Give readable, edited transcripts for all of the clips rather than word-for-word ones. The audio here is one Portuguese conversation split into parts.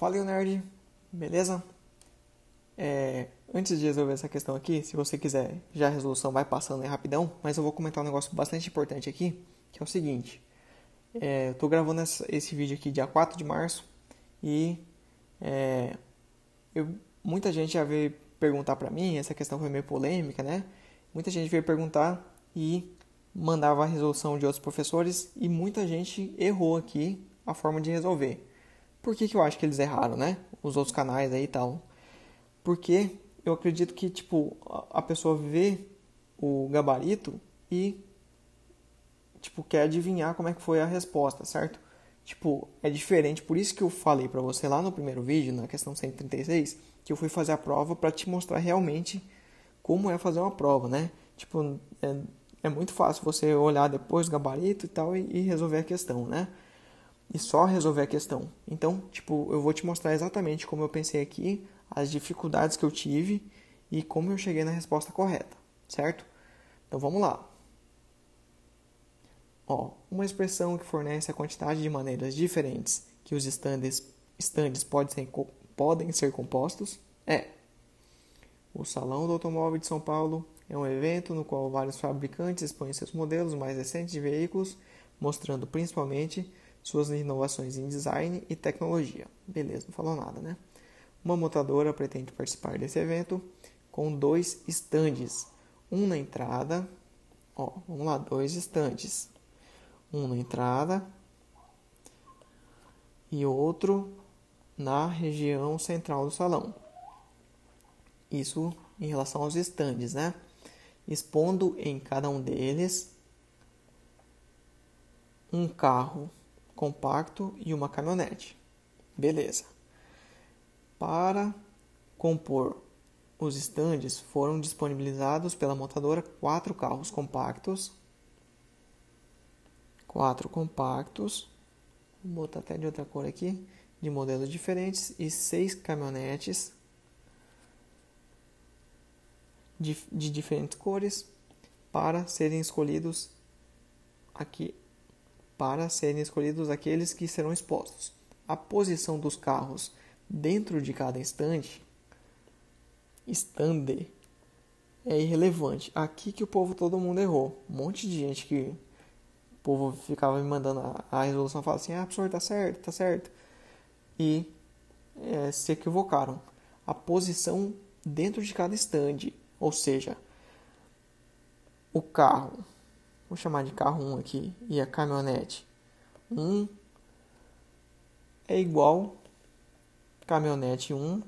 Fala aí, nerd, beleza? Antes de resolver essa questão aqui, se você quiser, já a resolução vai passando aí rapidão, mas eu vou comentar um negócio bastante importante aqui, que é o seguinte. Eu tô gravando esse vídeo aqui dia 4 de março e é, muita gente já veio perguntar pra mim, essa questão foi meio polêmica, né? Muita gente veio perguntar e mandava a resolução de outros professores e muita gente errou aqui a forma de resolver. Por que eu acho que eles erraram, né? Os outros canais aí e tal. Porque eu acredito que, tipo, a pessoa vê o gabarito e, tipo, quer adivinhar como é que foi a resposta, certo? Tipo, é diferente. Por isso que eu falei pra você lá no primeiro vídeo, na questão 136, que eu fui fazer a prova pra te mostrar realmente como é fazer uma prova, né? Tipo, é muito fácil você olhar depois o gabarito e tal e resolver a questão, né? E só resolver a questão. Então, tipo, eu vou te mostrar exatamente como eu pensei aqui, as dificuldades que eu tive e como eu cheguei na resposta correta, certo? Então vamos lá. Ó, uma expressão que fornece a quantidade de maneiras diferentes que os estandes podem ser compostos é: o Salão do Automóvel de São Paulo é um evento no qual vários fabricantes expõem seus modelos mais recentes de veículos, mostrando principalmente suas inovações em design e tecnologia. Beleza, não falou nada, né? Uma montadora pretende participar desse evento com dois estandes. Um na entrada, ó, vamos lá, dois estandes. Um na entrada e outro na região central do salão. Isso em relação aos estandes, né? Expondo em cada um deles um carro compacto e uma caminhonete. Beleza. Para compor os estandes, foram disponibilizados pela montadora quatro compactos, vou botar até de outra cor aqui, de modelos diferentes, e 6 caminhonetes de diferentes cores para serem escolhidos aqui, para serem escolhidos aqueles que serão expostos. A posição dos carros dentro de cada estande é irrelevante. Aqui que o povo todo mundo errou. Um monte de gente que o povo ficava me mandando a resolução, falava assim: ah, professor, tá certo, tá certo. E se equivocaram. A posição dentro de cada estande, ou seja, o carro, vou chamar de carro 1 aqui, e a caminhonete 1 é igual caminhonete 1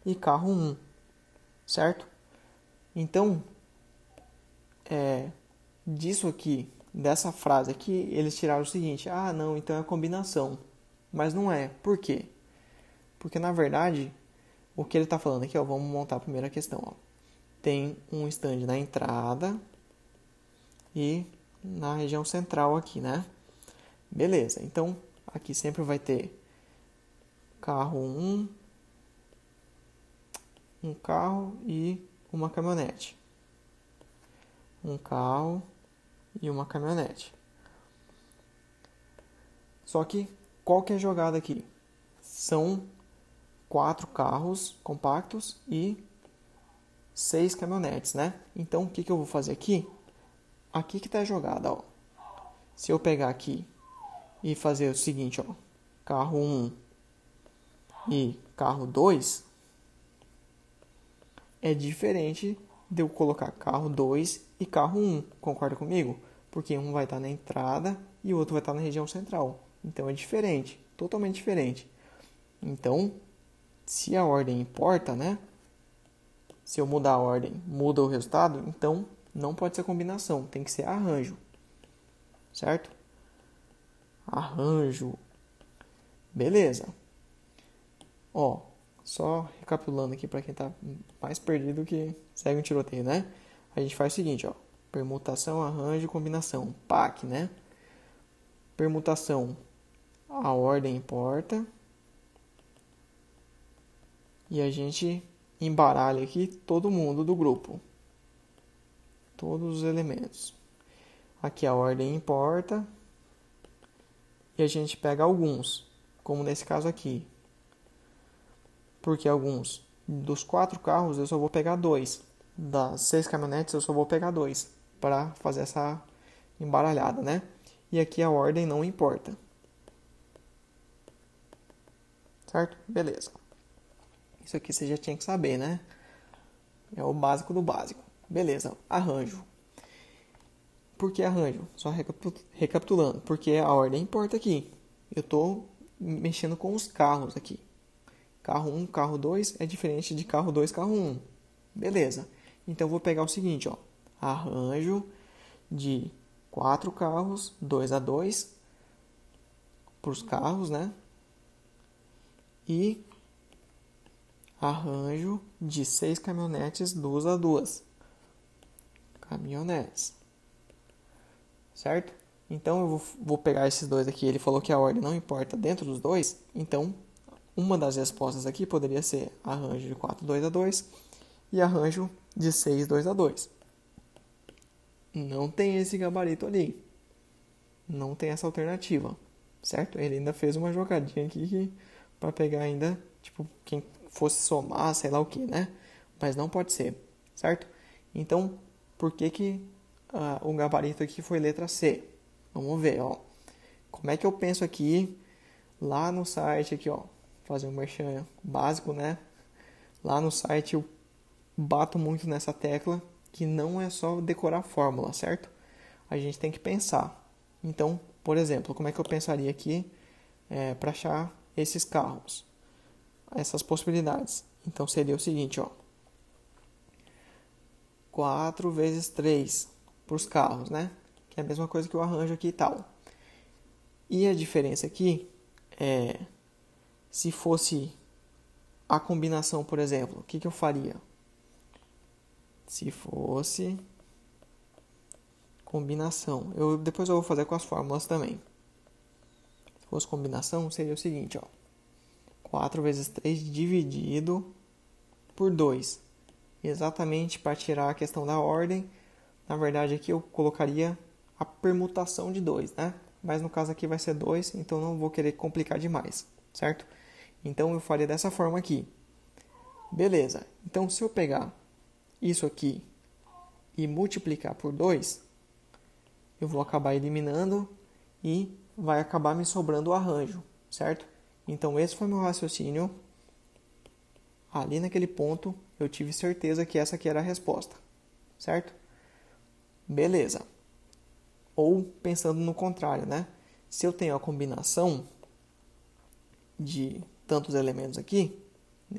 e carro 1, certo? Então, disso aqui, dessa frase aqui, eles tiraram o seguinte: ah, não, então é combinação. Mas não é. Por quê? Porque na verdade, o que ele está falando aqui, ó, vamos montar a primeira questão. Ó. Tem um stand na entrada e na região central aqui, né? Beleza, então aqui sempre vai ter carro 1, um carro e uma caminhonete. Um carro e uma caminhonete. Só que qual que é a jogada aqui? São 4 carros compactos e 6 caminhonetes, né? Então o que eu vou fazer aqui? Aqui que está a jogada, ó. Se eu pegar aqui e fazer o seguinte, ó, carro 1 e carro 2, é diferente de eu colocar carro 2 e carro 1, concorda comigo? Porque um vai estar na entrada e o outro vai estar na região central. Então é diferente, totalmente diferente. Então, se a ordem importa, né? Se eu mudar a ordem, muda o resultado, então não pode ser combinação, tem que ser arranjo. Certo? Arranjo. Beleza. Ó, só recapitulando aqui para quem tá mais perdido que segue um tiroteio, né? A gente faz o seguinte, ó. Permutação, arranjo, combinação. PAC, né? Permutação, a ordem importa. E a gente embaralha aqui todo mundo do grupo. Todos os elementos. Aqui a ordem importa. E a gente pega alguns como nesse caso aqui. Porque alguns dos 4 carros eu só vou pegar 2. Das 6 caminhonetes eu só vou pegar 2 para fazer essa embaralhada, né? E aqui a ordem não importa. Certo? Beleza. Isso aqui você já tinha que saber, né? É o básico do básico. Beleza. Arranjo. Por que arranjo? Só recapitulando. Porque a ordem importa aqui. Eu estou mexendo com os carros aqui. Carro 1, carro 2 é diferente de carro 2, carro 1. Beleza. Então, eu vou pegar o seguinte, ó. Arranjo de 4 carros, 2 a 2, para os carros, né? E arranjo de 6 caminhonetes, 2 a 2. Caminhonetes. Certo? Então, eu vou pegar esses dois aqui. Ele falou que a ordem não importa dentro dos dois. Então, uma das respostas aqui poderia ser arranjo de 4, 2 a 2 e arranjo de 6, 2 a 2. Não tem esse gabarito ali. Não tem essa alternativa, certo? Ele ainda fez uma jogadinha aqui para pegar ainda, tipo, quem fosse somar, sei lá o que, né? Mas não pode ser, certo? Então, por que o gabarito aqui foi letra C? Vamos ver, ó. Como é que eu penso aqui, lá no site, aqui, ó. Fazer um merchan básico, né? Lá no site eu bato muito nessa tecla que não é só decorar a fórmula, certo? A gente tem que pensar. Então, por exemplo, como é que eu pensaria aqui para achar esses carros? Essas possibilidades. Então, seria o seguinte, ó. 4 vezes 3 para os carros, né? Que é a mesma coisa que eu arranjo aqui e tal. E a diferença aqui é, se fosse a combinação, por exemplo, o que eu faria? Se fosse combinação, depois eu vou fazer com as fórmulas também. Se fosse combinação, seria o seguinte, ó. 4 vezes 3 dividido por 2. Exatamente para tirar a questão da ordem. Na verdade, aqui eu colocaria a permutação de 2, né? Mas no caso aqui vai ser 2, então não vou querer complicar demais, certo? Então eu faria dessa forma aqui. Beleza. Então se eu pegar isso aqui e multiplicar por 2, eu vou acabar eliminando e vai acabar me sobrando o arranjo, certo? Então esse foi meu raciocínio. Ali naquele ponto eu tive certeza que essa aqui era a resposta, certo? Beleza. Ou pensando no contrário, né? Se eu tenho a combinação de tantos elementos aqui,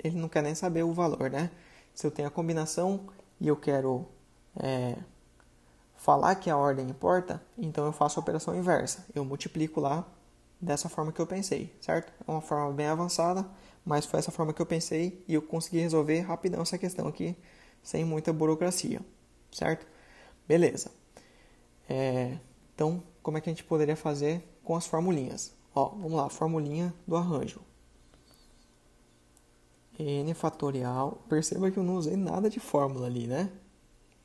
ele não quer nem saber o valor, né? Se eu tenho a combinação e eu quero falar que a ordem importa, então eu faço a operação inversa. Eu multiplico lá dessa forma que eu pensei, certo? É uma forma bem avançada, mas foi essa forma que eu pensei e eu consegui resolver rapidão essa questão aqui, sem muita burocracia, certo? Beleza. Então, como é que a gente poderia fazer com as formulinhas? Ó, vamos lá, formulinha do arranjo. N fatorial. Perceba que eu não usei nada de fórmula ali, né?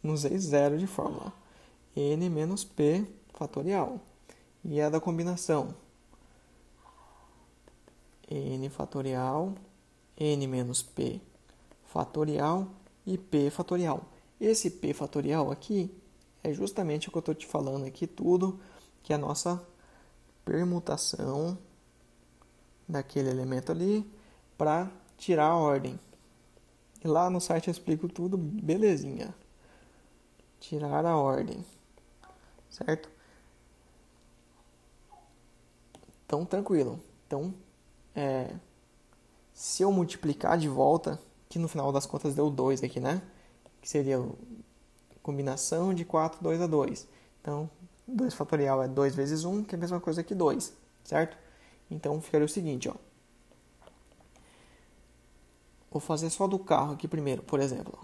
Não usei zero de fórmula. N menos P fatorial. E a da combinação. N fatorial, N menos P fatorial e P fatorial. Esse P fatorial aqui é justamente o que eu estou te falando aqui tudo, que é a nossa permutação daquele elemento ali para tirar a ordem. E lá no site eu explico tudo belezinha. Tirar a ordem, certo? Então, tranquilo. Então, se eu multiplicar de volta, que no final das contas deu 2 aqui, né? Que seria a combinação de 4, 2 a 2. Então, 2 fatorial é 2 vezes 1, que é a mesma coisa que 2, certo? Então, ficaria o seguinte, ó. Vou fazer só do carro aqui primeiro, por exemplo.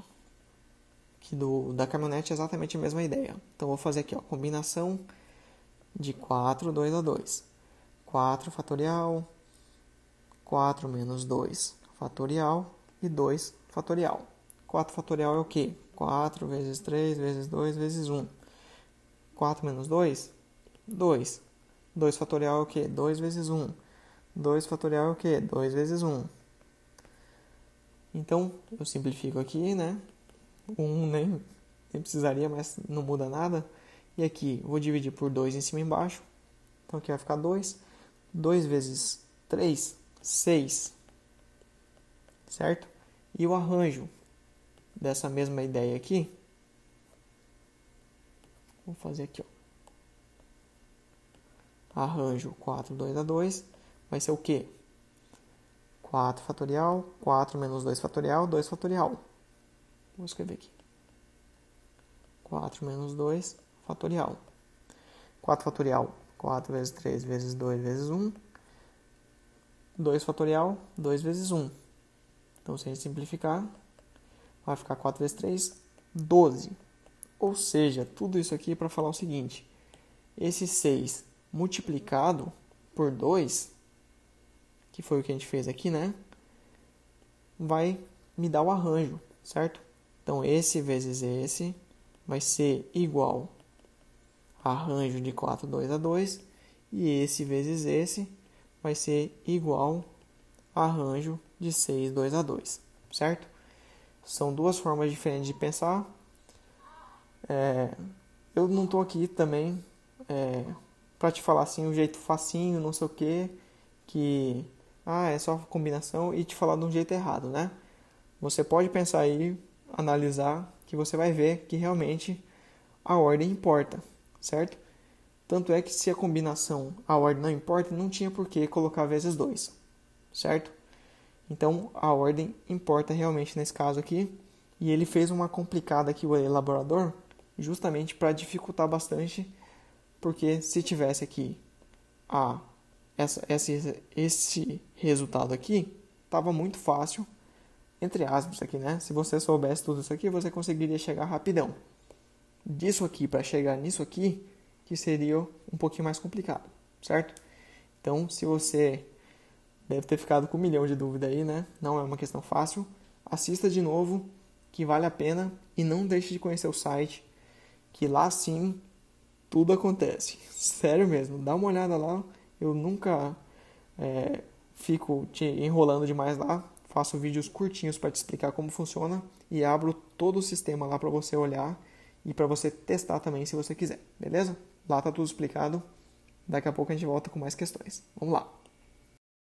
Que da caminhonete é exatamente a mesma ideia. Então, vou fazer aqui, ó, combinação de 4, 2 a 2. 4 fatorial, 4 menos 2 fatorial e 2 fatorial. 4 fatorial é o quê? 4 vezes 3 vezes 2 vezes 1. 4 menos 2, 2. 2 fatorial é o quê? 2 vezes 1. 2 fatorial é o quê? 2 vezes 1. Então, eu simplifico aqui, né? O 1 nem precisaria, mas não muda nada. E aqui, vou dividir por 2 em cima e embaixo. Então, aqui vai ficar 2. 2 vezes 3, 6. Certo? E o arranjo dessa mesma ideia aqui, vou fazer aqui, ó. Arranjo 4, 2 a 2, vai ser o quê? 4 fatorial, 4 menos 2 fatorial, 2 fatorial. Vou escrever aqui. 4 menos 2 fatorial. 4 fatorial, 4 vezes 3 vezes 2 vezes 1. 2 fatorial, 2 vezes 1. Então, se a gente simplificar, vai ficar 4 vezes 3, 12. Ou seja, tudo isso aqui para falar o seguinte. Esse 6 multiplicado por 2, que foi o que a gente fez aqui, né? Vai me dar o arranjo, certo? Então, esse vezes esse vai ser igual a arranjo de 4, 2 a 2. E esse vezes esse vai ser igual a arranjo de 6, 2 a 2, certo? São duas formas diferentes de pensar. Eu não estou aqui também para te falar assim, um jeito facinho, não sei o que é só combinação e te falar de um jeito errado, né? Você pode pensar aí, analisar, que você vai ver que realmente a ordem importa, certo? Tanto é que se a combinação, a ordem não importa, não tinha por que colocar vezes 2, certo? Então, a ordem importa realmente nesse caso aqui. E ele fez uma complicada aqui, o elaborador, justamente para dificultar bastante, porque se tivesse aqui esse resultado aqui, estava muito fácil, entre aspas aqui, né? Se você soubesse tudo isso aqui, você conseguiria chegar rapidão. Disso aqui para chegar nisso aqui, que seria um pouquinho mais complicado, certo? Então, se você deve ter ficado com 1 milhão de dúvidas aí, né? Não é uma questão fácil. Assista de novo, que vale a pena. E não deixe de conhecer o site, que lá sim tudo acontece. Sério mesmo, dá uma olhada lá. Eu nunca fico te enrolando demais lá. Faço vídeos curtinhos para te explicar como funciona. E abro todo o sistema lá para você olhar e para você testar também se você quiser. Beleza? Lá tá tudo explicado. Daqui a pouco a gente volta com mais questões. Vamos lá!